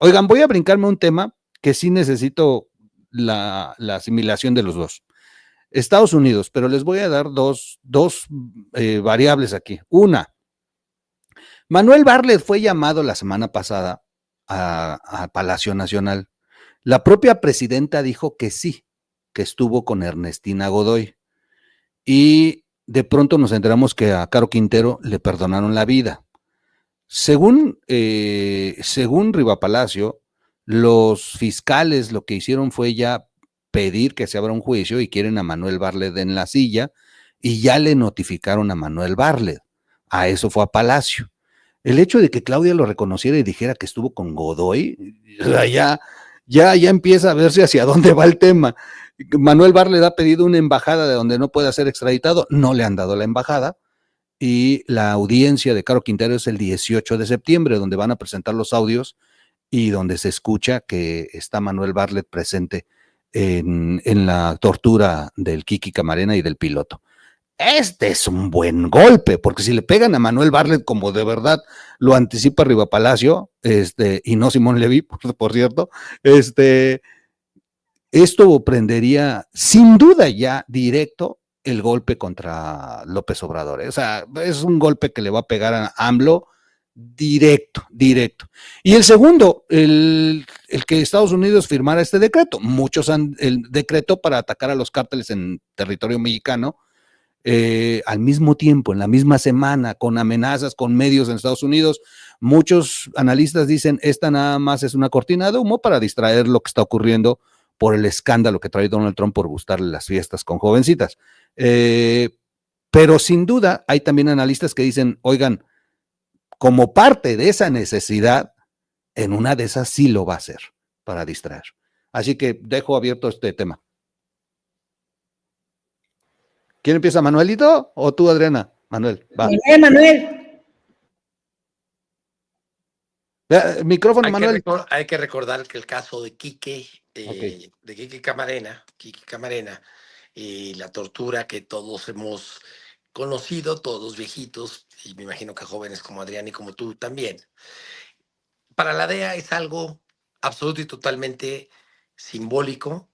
Oigan, voy a brincarme un tema que sí necesito la asimilación de los dos. Estados Unidos, pero les voy a dar dos variables aquí. Una, Manuel Bartlett fue llamado la semana pasada a Palacio Nacional. La propia presidenta dijo que sí, que estuvo con Ernestina Godoy. Y de pronto nos enteramos que a Caro Quintero le perdonaron la vida. Según Riva Palacio, los fiscales lo que hicieron fue ya pedir que se abra un juicio y quieren a Manuel Bartlett en la silla y ya le notificaron a Manuel Bartlett. A eso fue a Palacio. El hecho de que Claudia lo reconociera y dijera que estuvo con Godoy, ya empieza a verse hacia dónde va el tema. Manuel Bartlett ha pedido una embajada de donde no pueda ser extraditado, no le han dado la embajada, y la audiencia de Caro Quintero es el 18 de septiembre, donde van a presentar los audios y donde se escucha que está Manuel Bartlett presente en la tortura del Kiki Camarena y del piloto. Este es un buen golpe, porque si le pegan a Manuel Bartlett como de verdad lo anticipa Riva Palacio, y no Simón Levy, por cierto, esto prendería sin duda ya directo el golpe contra López Obrador. O sea, es un golpe que le va a pegar a AMLO directo. Y el segundo, el que Estados Unidos firmara este decreto. Muchos han, el decreto para atacar a los cárteles en territorio mexicano, al mismo tiempo, en la misma semana, con amenazas, con medios en Estados Unidos. Muchos analistas dicen, esta nada más es una cortina de humo para distraer lo que está ocurriendo por el escándalo que trae Donald Trump por gustarle las fiestas con jovencitas. Pero sin duda hay también analistas que dicen, oigan, como parte de esa necesidad, en una de esas sí lo va a hacer para distraer. Así que dejo abierto este tema. ¿Quién empieza, Manuelito o tú, Adriana? Manuel, va. Manuel. Micrófono, Manuel. Hay que recordar que el caso de Quique, Okay. de Quique Camarena, y la tortura que todos hemos conocido, todos viejitos, y me imagino que jóvenes como Adrián y como tú también. Para la DEA es algo absoluto y totalmente simbólico,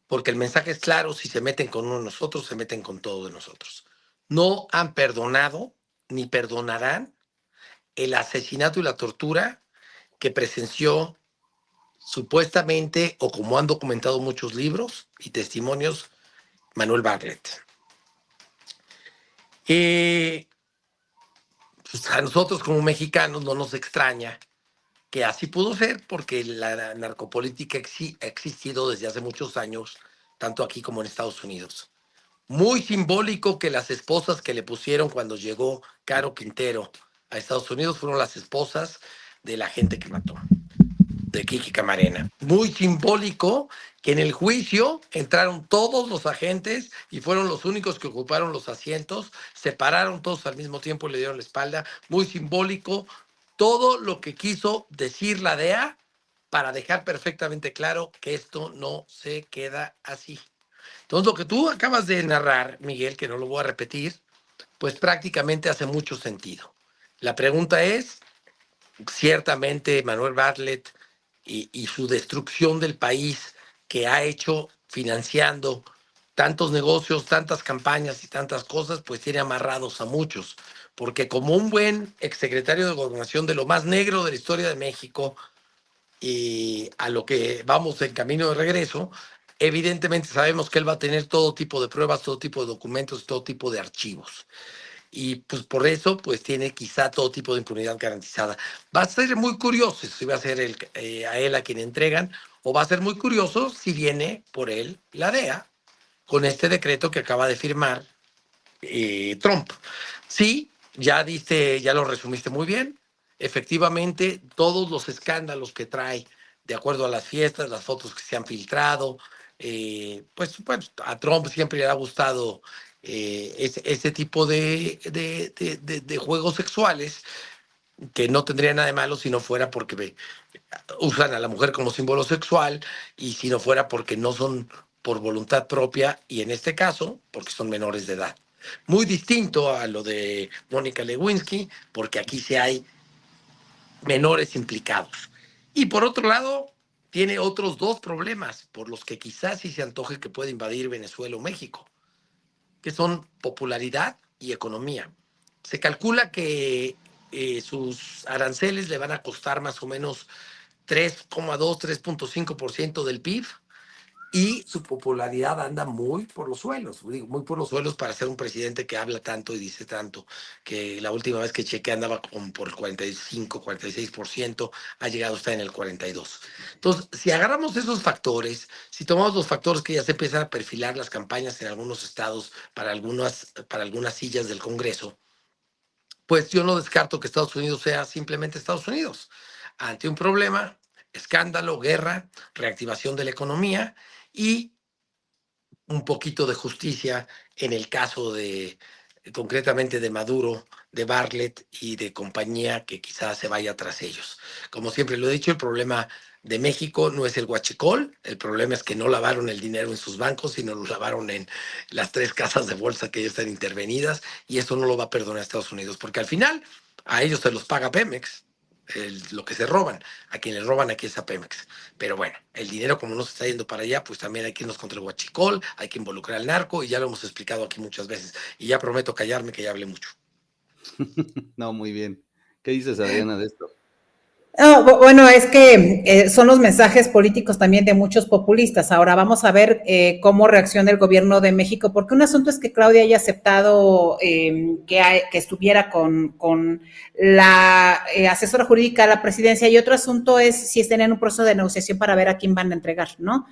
porque el mensaje es claro: si se meten con uno de nosotros, se meten con todos de nosotros. No han perdonado ni perdonarán el asesinato y la tortura que presenció supuestamente, o como han documentado muchos libros y testimonios, Manuel Bartlett. Pues a nosotros como mexicanos no nos extraña que así pudo ser, porque la narcopolítica ha existido desde hace muchos años, tanto aquí como en Estados Unidos. Muy simbólico que las esposas que le pusieron cuando llegó Caro Quintero a Estados Unidos fueron las esposas de la gente que mató, de Kiki Camarena. Muy simbólico que en el juicio entraron todos los agentes y fueron los únicos que ocuparon los asientos, se pararon todos al mismo tiempo y le dieron la espalda. Muy simbólico todo lo que quiso decir la DEA para dejar perfectamente claro que esto no se queda así. Entonces, lo que tú acabas de narrar, Miguel, que no lo voy a repetir, pues prácticamente hace mucho sentido. La pregunta es, ciertamente Manuel Bartlett y su destrucción del país que ha hecho financiando tantos negocios, tantas campañas y tantas cosas, pues tiene amarrados a muchos. Porque como un buen exsecretario de Gobernación de lo más negro de la historia de México, y a lo que vamos en camino de regreso, evidentemente sabemos que él va a tener todo tipo de pruebas, todo tipo de documentos, todo tipo de archivos. Y pues por eso pues tiene quizá todo tipo de impunidad garantizada. Va a ser muy curioso si va a ser a él a quien entregan, o va a ser muy curioso si viene por él la DEA con este decreto que acaba de firmar Trump. Sí, ya lo resumiste muy bien. Efectivamente, todos los escándalos que trae, de acuerdo a las fiestas, las fotos que se han filtrado, pues a Trump siempre le ha gustado ese tipo de juegos sexuales, que no tendría nada de malo si no fuera porque usan a la mujer como símbolo sexual, y si no fuera porque no son por voluntad propia, y en este caso porque son menores de edad. Muy distinto a lo de Mónica Lewinsky, porque aquí sí hay menores implicados. Y por otro lado, tiene otros dos problemas por los que quizás sí se antoje que pueda invadir Venezuela o México, que son popularidad y economía. Se calcula que sus aranceles le van a costar más o menos 3,2, 3,5% del PIB, y su popularidad anda muy por los suelos, digo, muy por los suelos para ser un presidente que habla tanto y dice tanto, que la última vez que chequeé andaba como por el 45, 46%, ha llegado a estar en el 42%. Entonces, si agarramos esos factores, si tomamos los factores que ya se empiezan a perfilar las campañas en algunos estados para algunas sillas del Congreso, pues yo no descarto que Estados Unidos sea simplemente Estados Unidos. Ante un problema, escándalo, guerra, reactivación de la economía y un poquito de justicia en el caso de, concretamente de Maduro, de Bartlett y de compañía que quizás se vaya tras ellos. Como siempre lo he dicho, el problema de México no es el huachicol, el problema es que no lavaron el dinero en sus bancos, sino lo lavaron en las 3 casas de bolsa que ya están intervenidas, y eso no lo va a perdonar Estados Unidos, porque al final a ellos se los paga Pemex. Lo que se roban, a quien le roban aquí es a Pemex. Pero bueno, el dinero como no se está yendo para allá, pues también hay que irnos contra el huachicol, hay que involucrar al narco, y ya lo hemos explicado aquí muchas veces. Y ya prometo callarme, que ya hablé mucho. No, muy bien. ¿Qué dices, Adriana, de esto? Bueno, es que son los mensajes políticos también de muchos populistas. Ahora vamos a ver cómo reacciona el gobierno de México, porque un asunto es que Claudia haya aceptado que estuviera con la asesora jurídica de la presidencia, y otro asunto es si estén en un proceso de negociación para ver a quién van a entregar, ¿no?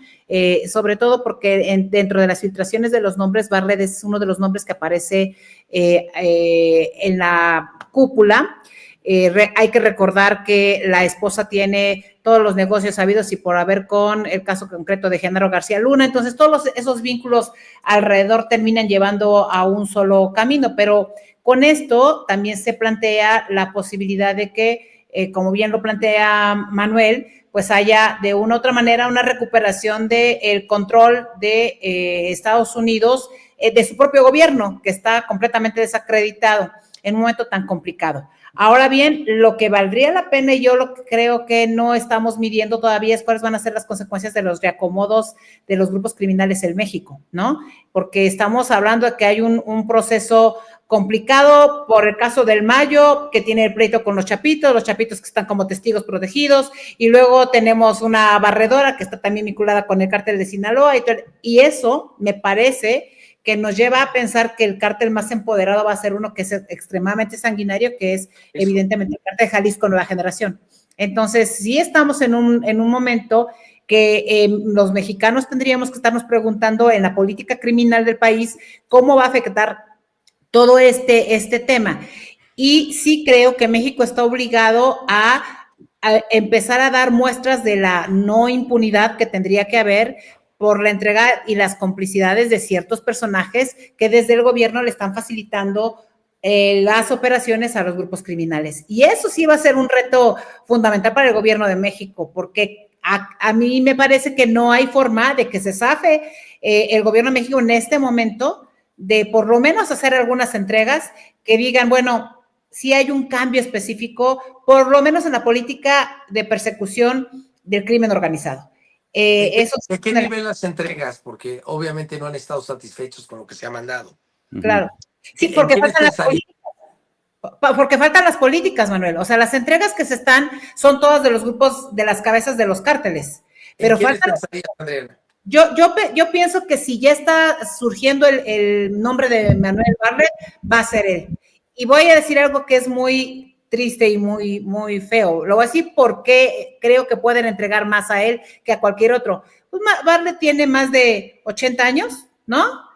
Sobre todo porque dentro de las filtraciones de los nombres, Bartlett es uno de los nombres que aparece en la cúpula. Hay que recordar que la esposa tiene todos los negocios habidos y por haber con el caso concreto de Genaro García Luna, entonces todos esos vínculos alrededor terminan llevando a un solo camino, pero con esto también se plantea la posibilidad de que, como bien lo plantea Manuel, pues haya de una u otra manera una recuperación del control de Estados Unidos, de su propio gobierno, que está completamente desacreditado en un momento tan complicado. Ahora bien, lo que valdría la pena, y yo lo que creo que no estamos midiendo todavía, es cuáles van a ser las consecuencias de los reacomodos de los grupos criminales en México, ¿no? Porque estamos hablando de que hay un proceso complicado por el caso del Mayo, que tiene el pleito con los chapitos que están como testigos protegidos, y luego tenemos una barredora que está también vinculada con el cártel de Sinaloa, y eso me parece que nos lleva a pensar que el cártel más empoderado va a ser uno que es extremadamente sanguinario, que es evidentemente el cártel de Jalisco Nueva Generación. Entonces, sí estamos en un momento que los mexicanos tendríamos que estarnos preguntando en la política criminal del país cómo va a afectar todo este tema. Y sí creo que México está obligado a empezar a dar muestras de la no impunidad que tendría que haber por la entrega y las complicidades de ciertos personajes que desde el gobierno le están facilitando las operaciones a los grupos criminales. Y eso sí va a ser un reto fundamental para el gobierno de México, porque a mí me parece que no hay forma de que se zafe el gobierno de México en este momento de por lo menos hacer algunas entregas que digan, bueno, si hay un cambio específico, por lo menos en la política de persecución del crimen organizado. ¿De qué nivel las entregas? Porque obviamente no han estado satisfechos con lo que se ha mandado. Claro. Sí, porque faltan las políticas. Porque faltan las políticas, Manuel. O sea, las entregas que se están son todas de los grupos, de las cabezas de los cárteles. Pero faltan. Yo pienso que si ya está surgiendo el nombre de Manuel Bartlett, va a ser él. Y voy a decir algo que es muy triste y muy, muy feo. Lo voy a decir porque creo que pueden entregar más a él que a cualquier otro. Pues Bartlett tiene más de 80 años, ¿no?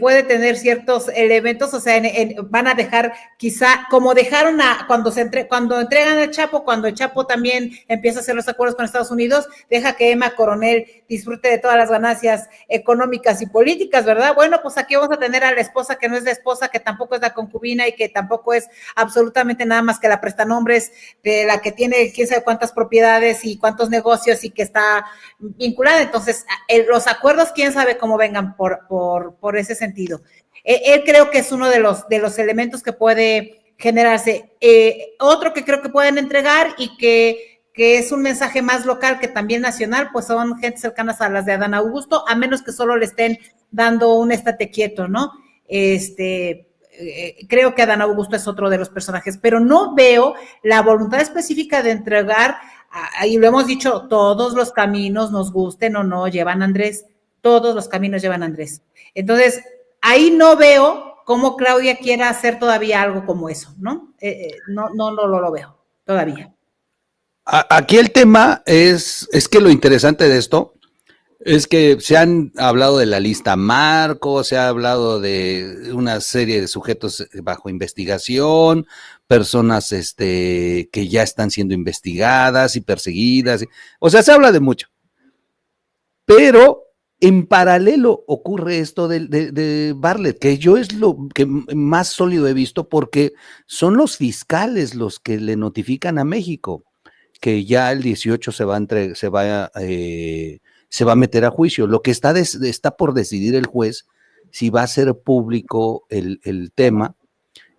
Puede tener ciertos elementos, o sea, van a dejar quizá, como dejaron cuando entregan al Chapo, cuando el Chapo también empieza a hacer los acuerdos con Estados Unidos, deja que Emma Coronel disfrute de todas las ganancias económicas y políticas, ¿verdad? Bueno, pues aquí vamos a tener a la esposa que no es la esposa, que tampoco es la concubina y que tampoco es absolutamente nada más que la prestanombres de la que tiene quién sabe cuántas propiedades y cuántos negocios y que está vinculada. Entonces, los acuerdos, quién sabe cómo vengan por ese sentido. Él creo que es uno de los elementos que puede generarse. Otro que creo que pueden entregar y que que es un mensaje más local que también nacional, pues son gente cercanas a las de Adán Augusto, a menos que solo le estén dando un estate quieto, ¿no? Creo que Adán Augusto es otro de los personajes, pero no veo la voluntad específica de entregar, y lo hemos dicho, todos los caminos, nos gusten o no, llevan a Andrés, todos los caminos llevan a Andrés. Entonces, ahí no veo cómo Claudia quiera hacer todavía algo como eso, ¿no? No lo veo todavía. Aquí el tema es que lo interesante de esto es que se han hablado de la lista Marco, se ha hablado de una serie de sujetos bajo investigación, personas que ya están siendo investigadas y perseguidas, o sea, se habla de mucho. Pero en paralelo ocurre esto de Bartlett, que yo es lo que más sólido he visto, porque son los fiscales los que le notifican a México que ya el 18 se va a meter a juicio. Lo que está por decidir el juez si va a ser público el tema,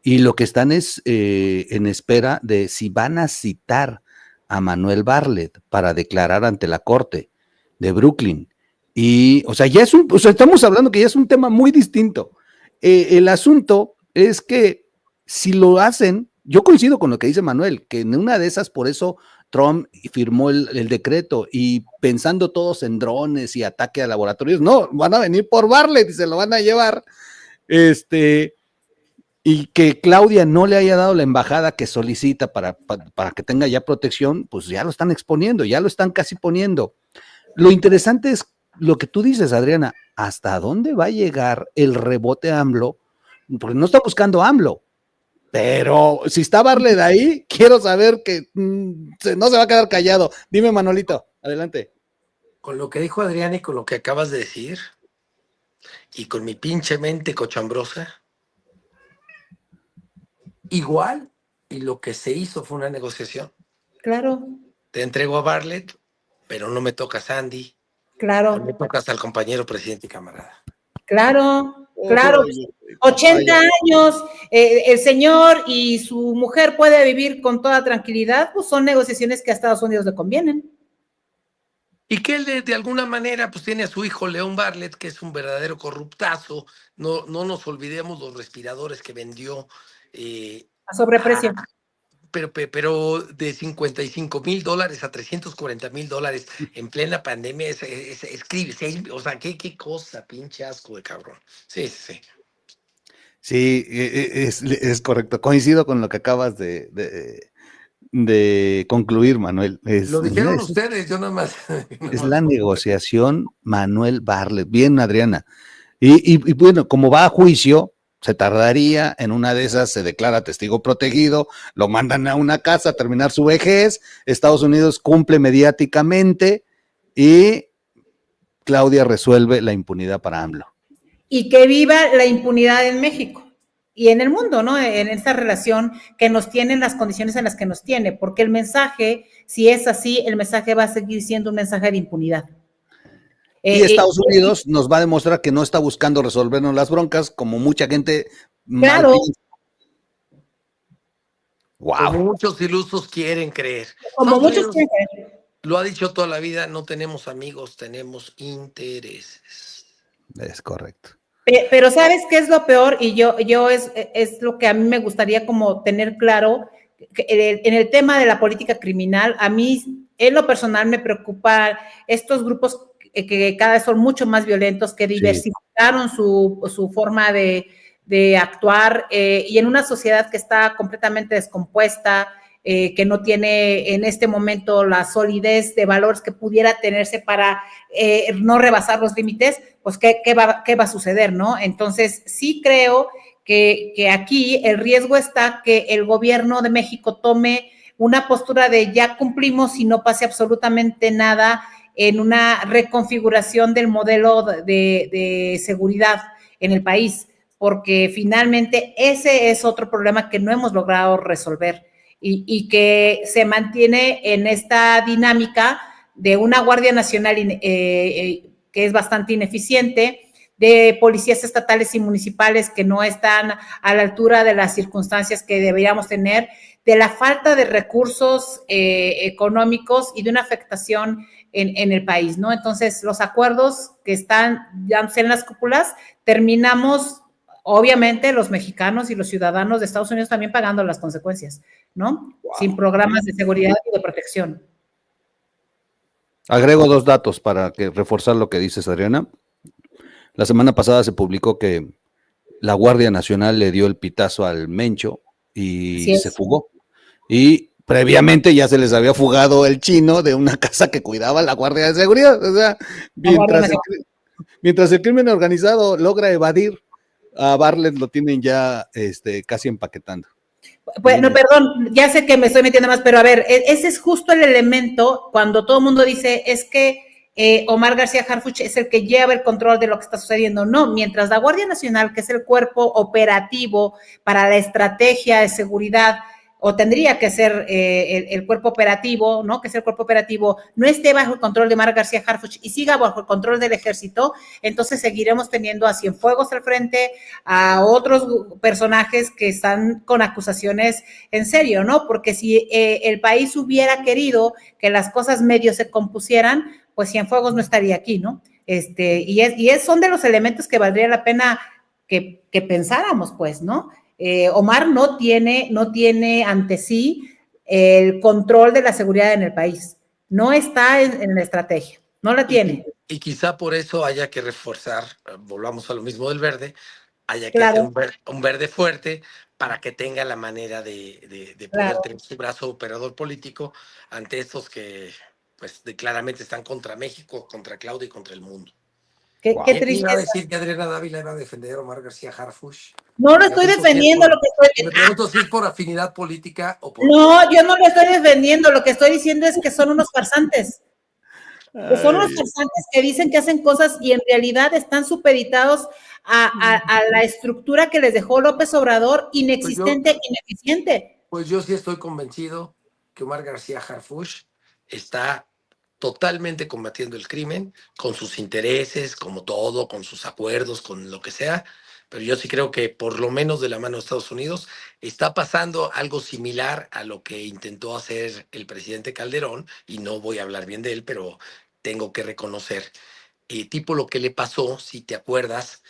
y lo que están es en espera de si van a citar a Manuel Bartlett para declarar ante la corte de Brooklyn. Y, o sea, estamos hablando que ya es un tema muy distinto. El asunto es que si lo hacen, yo coincido con lo que dice Manuel, que en una de esas, por eso Trump firmó el decreto, y pensando todos en drones y ataque a laboratorios, no, van a venir por Bartlett y se lo van a llevar, y que Claudia no le haya dado la embajada que solicita para que tenga ya protección, pues ya lo están exponiendo, ya lo están casi poniendo. Lo interesante es lo que tú dices, Adriana, ¿hasta dónde va a llegar el rebote AMLO? Porque no está buscando AMLO, pero si está Bartlett ahí, quiero saber que no se va a quedar callado. Dime, Manolito, adelante. Con lo que dijo Adrián y con lo que acabas de decir, y con mi pinche mente cochambrosa, igual, y lo que se hizo fue una negociación. Claro. Te entrego a Bartlett, pero no me tocas a Andy. Claro. No me tocas al compañero presidente y camarada. Claro, claro. 80 años, el señor y su mujer puede vivir con toda tranquilidad, pues son negociaciones que a Estados Unidos le convienen. Y que él de alguna manera pues tiene a su hijo León Bartlett, que es un verdadero corruptazo. No nos olvidemos los respiradores que vendió. A sobreprecio. Pero de $55,000 a $340,000 en plena pandemia, escribe, o sea, qué cosa, pinche asco de cabrón. Sí. Sí, es correcto. Coincido con lo que acabas de concluir, Manuel. Lo dijeron ustedes, yo nada más. Es la negociación Manuel Bartlett. Bien, Adriana. Y bueno, como va a juicio, se tardaría, en una de esas se declara testigo protegido, lo mandan a una casa a terminar su vejez, Estados Unidos cumple mediáticamente y Claudia resuelve la impunidad para AMLO. Y que viva la impunidad en México y en el mundo, ¿no? En esta relación que nos tiene, en las condiciones en las que nos tiene, porque el mensaje, si es así, el mensaje va a seguir siendo un mensaje de impunidad. Y Estados Unidos nos va a demostrar que no está buscando resolvernos las broncas, como mucha gente claro. mal piensa. Wow. Como muchos ilusos quieren creer. Como muchos quieren creer. Lo ha dicho toda la vida, no tenemos amigos, tenemos intereses. Es correcto. Pero ¿sabes qué es lo peor? Y yo es lo que a mí me gustaría como tener claro, que en el tema de la política criminal, a mí en lo personal me preocupa estos grupos que cada vez son mucho más violentos, que diversificaron su forma de actuar, y en una sociedad que está completamente descompuesta, que no tiene en este momento la solidez de valores que pudiera tenerse para no rebasar los límites, pues ¿qué va a suceder, ¿no? Entonces, sí creo que aquí el riesgo está que el gobierno de México tome una postura de ya cumplimos y no pase absolutamente nada en una reconfiguración del modelo de seguridad en el país, porque finalmente ese es otro problema que no hemos logrado resolver. Y que se mantiene en esta dinámica de una Guardia Nacional que es bastante ineficiente, de policías estatales y municipales que no están a la altura de las circunstancias que deberíamos tener, de la falta de recursos económicos y de una afectación en el país, ¿no? Entonces, los acuerdos que están ya en las cúpulas, terminamos, obviamente, los mexicanos y los ciudadanos de Estados Unidos también pagando las consecuencias, ¿no? Wow. Sin programas de seguridad y de protección. Agrego 2 datos para reforzar lo que dices, Adriana. La semana pasada se publicó que la Guardia Nacional le dio el pitazo al Mencho y se fugó. Y previamente ya se les había fugado el chino de una casa que cuidaba la Guardia de Seguridad. O sea, mientras el crimen organizado logra evadir, a Bartlett lo tienen ya casi empaquetando. Bueno, perdón, ya sé que me estoy metiendo más, pero a ver, ese es justo el elemento cuando todo el mundo dice, es que Omar García Harfuch es el que lleva el control de lo que está sucediendo. No, mientras la Guardia Nacional, que es el cuerpo operativo para la estrategia de seguridad, o tendría que ser el cuerpo operativo, ¿no? Que es el cuerpo operativo, no esté bajo el control de Omar García Harfuch y siga bajo el control del ejército, entonces seguiremos teniendo a Cienfuegos al frente, a otros personajes que están con acusaciones en serio, ¿no? Porque si el país hubiera querido que las cosas medio se compusieran, pues Cienfuegos no estaría aquí, ¿no? Son de los elementos que valdría la pena que pensáramos, pues, ¿no? Omar no tiene ante sí el control de la seguridad en el país. No está en la estrategia, no la tiene. Y quizá por eso haya que reforzar, volvamos a lo mismo del verde, haya que hacer un verde fuerte para que tenga la manera de poder tener su brazo operador político ante estos que pues claramente están contra México, contra Claudia y contra el mundo. Qué tristeza. Iba a decir que Adriana Dávila iba a defender a Omar García Harfuch. No lo estoy defendiendo, lo que estoy... Me pregunto si es por afinidad política o por... No, yo no lo estoy defendiendo, lo que estoy diciendo es que son unos farsantes. Son unos farsantes que dicen que hacen cosas y en realidad están supeditados a la estructura que les dejó López Obrador, inexistente, ineficiente. Pues yo sí estoy convencido que Omar García Harfuch está totalmente combatiendo el crimen con sus intereses, como todo, con sus acuerdos, con lo que sea, pero yo sí creo que por lo menos de la mano de Estados Unidos está pasando algo similar a lo que intentó hacer el presidente Calderón, y no voy a hablar bien de él, pero tengo que reconocer, tipo lo que le pasó, si te acuerdas,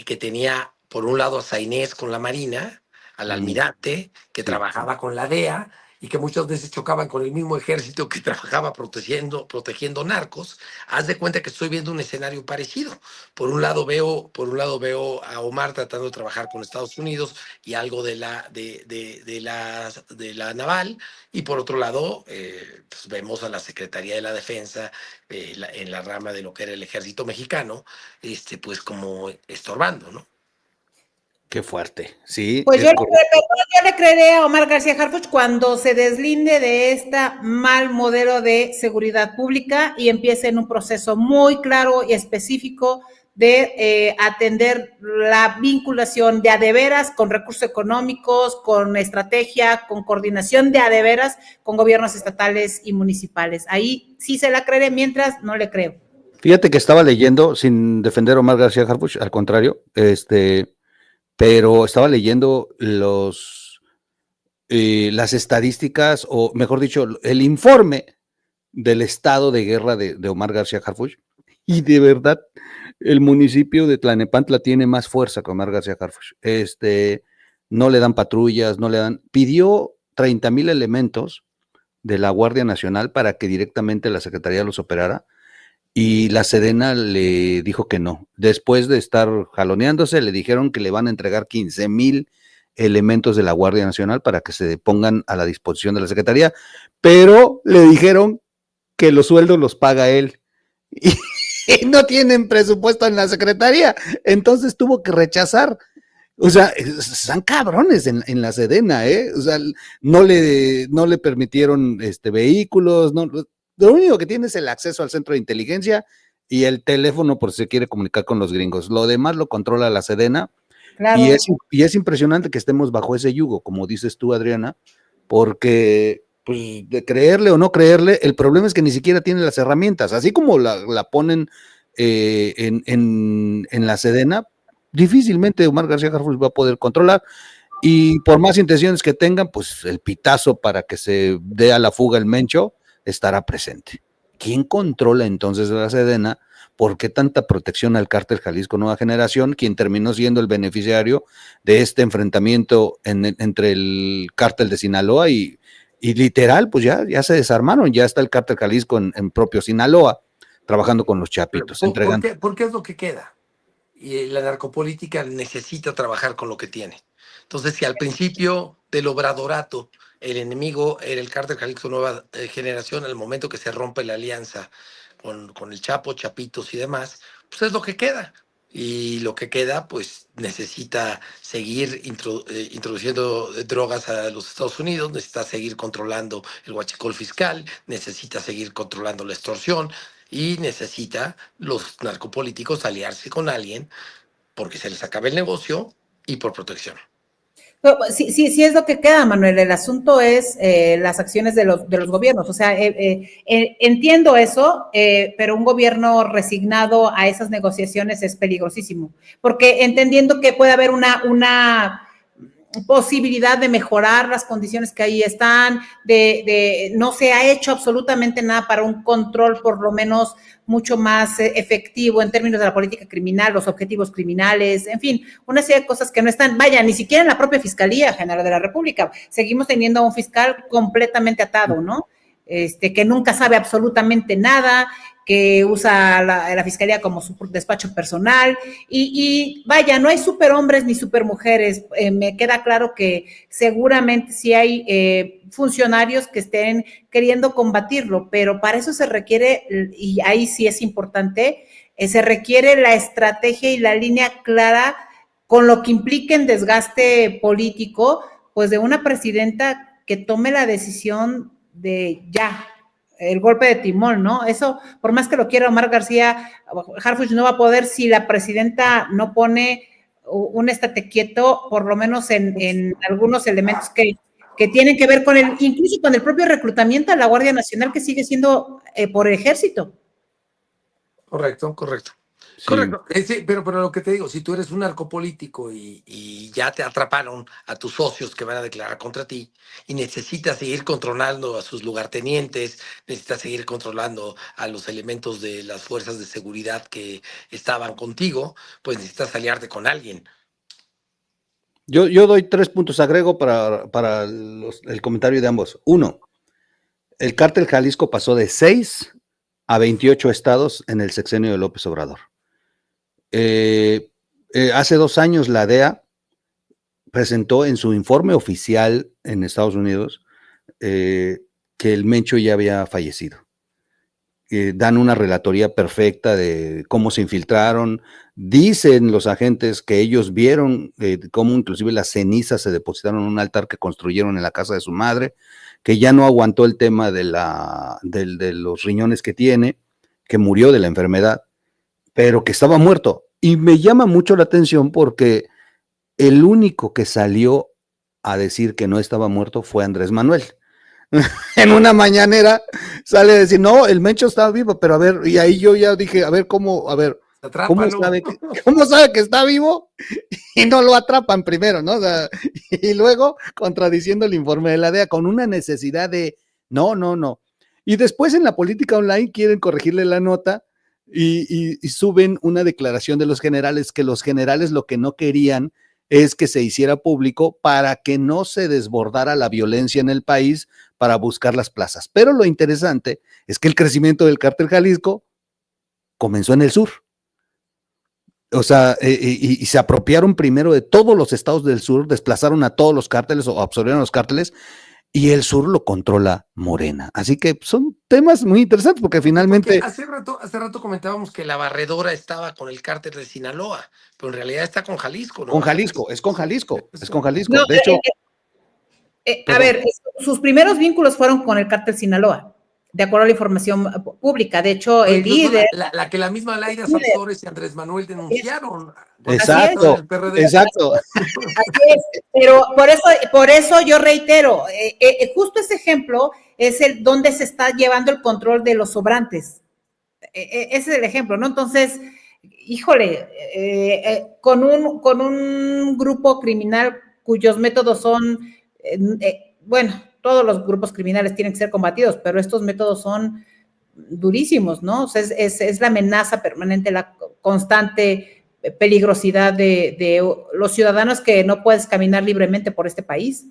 que tenía por un lado a Sainés con la Marina, al almirante, que trabajaba con la DEA, y que muchas veces chocaban con el mismo ejército que trabajaba protegiendo narcos. Haz de cuenta que estoy viendo un escenario parecido. Por un lado veo a Omar tratando de trabajar con Estados Unidos y algo de la naval, y por otro lado pues vemos a la Secretaría de la Defensa en la rama de lo que era el ejército mexicano, pues como estorbando, ¿no? Qué fuerte, sí. Pues yo le creeré a Omar García Harfuch cuando se deslinde de este mal modelo de seguridad pública y empiece en un proceso muy claro y específico de atender la vinculación de a de veras con recursos económicos, con estrategia, con coordinación de a de veras con gobiernos estatales y municipales. Ahí sí se la creeré, mientras no le creo. Fíjate que estaba leyendo, sin defender a Omar García Harfuch, al contrario, pero estaba leyendo las estadísticas, o mejor dicho, el informe del estado de guerra de Omar García Harfuch, y de verdad, el municipio de Tlalnepantla tiene más fuerza que Omar García Harfuch. No le dan patrullas, pidió 30,000 elementos de la Guardia Nacional para que directamente la Secretaría los operara, y la Sedena le dijo que no. Después de estar jaloneándose, le dijeron que le van a entregar 15,000 elementos de la Guardia Nacional para que se pongan a la disposición de la Secretaría, pero le dijeron que los sueldos los paga él. Y no tienen presupuesto en la Secretaría, entonces tuvo que rechazar. O sea, están cabrones en la Sedena, o sea, no le permitieron vehículos, no. Lo único que tiene es el acceso al centro de inteligencia y el teléfono por si se quiere comunicar con los gringos. Lo demás lo controla la Sedena. Claro. Y es impresionante que estemos bajo ese yugo, como dices tú, Adriana, porque pues, de creerle o no creerle, el problema es que ni siquiera tiene las herramientas. Así como la ponen en la Sedena, difícilmente Omar García Harfuch va a poder controlar. y por más intenciones que tengan, pues el pitazo para que se dé a la fuga el Mencho estará presente. ¿Quién controla entonces la Sedena? ¿Por qué tanta protección al cártel Jalisco Nueva Generación, quien terminó siendo el beneficiario de este enfrentamiento entre el cártel de Sinaloa y literal, pues ya se desarmaron, ya está el cártel Jalisco en propio Sinaloa, trabajando con los chapitos, entregando. ¿Por qué es lo que queda? Y la narcopolítica necesita trabajar con lo que tiene. Entonces, si al principio del obradorato el enemigo era el cártel Jalisco Nueva Generación, al momento que se rompe la alianza con el Chapo, Chapitos y demás, pues es lo que queda. Y lo que queda, pues necesita seguir introduciendo drogas a los Estados Unidos, necesita seguir controlando el huachicol fiscal, necesita seguir controlando la extorsión y necesita los narcopolíticos aliarse con alguien porque se les acaba el negocio y por protección. Sí, es lo que queda, Manuel. El asunto es las acciones de los gobiernos. O sea, entiendo eso, pero un gobierno resignado a esas negociaciones es peligrosísimo. Porque entendiendo que puede haber una posibilidad de mejorar las condiciones que ahí están, no se ha hecho absolutamente nada para un control por lo menos mucho más efectivo en términos de la política criminal, los objetivos criminales, en fin, una serie de cosas que no están, vaya, ni siquiera en la propia Fiscalía General de la República. Seguimos teniendo a un fiscal completamente atado, ¿no? Que nunca sabe absolutamente nada, que usa la Fiscalía como su despacho personal, y vaya, no hay superhombres ni supermujeres. Me queda claro que seguramente sí hay funcionarios que estén queriendo combatirlo, pero para eso se requiere, y ahí sí es importante, se requiere la estrategia y la línea clara con lo que implique en desgaste político, pues de una presidenta que tome la decisión de ya, el golpe de timón, ¿no? Eso, por más que lo quiera Omar García Harfuch, no va a poder si la presidenta no pone un estate quieto, por lo menos en algunos elementos que tienen que ver con incluso con el propio reclutamiento a la Guardia Nacional, que sigue siendo por el ejército. Correcto. Sí. Correcto, sí, pero lo que te digo, si tú eres un narcopolítico y ya te atraparon a tus socios que van a declarar contra ti y necesitas seguir controlando a sus lugartenientes, necesitas seguir controlando a los elementos de las fuerzas de seguridad que estaban contigo, pues necesitas aliarte con alguien. Yo doy 3 puntos, agrego para el comentario de ambos. 1, el cártel Jalisco pasó de 6 a 28 estados en el sexenio de López Obrador. Hace 2 años la DEA presentó en su informe oficial en Estados Unidos que el Mencho ya había fallecido. Dan una relatoría perfecta de cómo se infiltraron. Dicen los agentes que ellos vieron cómo inclusive las cenizas se depositaron en un altar que construyeron en la casa de su madre, que ya no aguantó el tema de los riñones que tiene, que murió de la enfermedad, pero que estaba muerto. Y me llama mucho la atención porque el único que salió a decir que no estaba muerto fue Andrés Manuel. En una mañanera sale a decir, no, el Mencho estaba vivo, pero a ver, y ahí yo ya dije, a ver, ¿cómo sabe que está vivo? Y no lo atrapan primero, ¿no? O sea, y luego contradiciendo el informe de la DEA con una necesidad de, no. Y después en la política online quieren corregirle la nota y suben una declaración de los generales, que los generales lo que no querían es que se hiciera público para que no se desbordara la violencia en el país para buscar las plazas. Pero lo interesante es que el crecimiento del cártel Jalisco comenzó en el sur. O sea, y se apropiaron primero de todos los estados del sur, desplazaron a todos los cárteles o absorbieron los cárteles, y el sur lo controla Morena. Así que son temas muy interesantes porque finalmente... Porque hace rato comentábamos que la barredora estaba con el cártel de Sinaloa, pero en realidad está con Jalisco, ¿no? Con Jalisco. No, de hecho... a ver, sus primeros vínculos fueron con el cártel Sinaloa, de acuerdo a la información pública. De hecho, el líder... La que la misma Laida Sansores y Andrés Manuel denunciaron. Exacto. Así es, pero por eso yo reitero, justo ese ejemplo es el donde se está llevando el control de los sobrantes. Ese es el ejemplo, ¿no? Entonces, híjole, con un grupo criminal cuyos métodos son, bueno, todos los grupos criminales tienen que ser combatidos, pero estos métodos son durísimos, ¿no? O sea, es la amenaza permanente, la constante peligrosidad de los ciudadanos que no puedes caminar libremente por este país.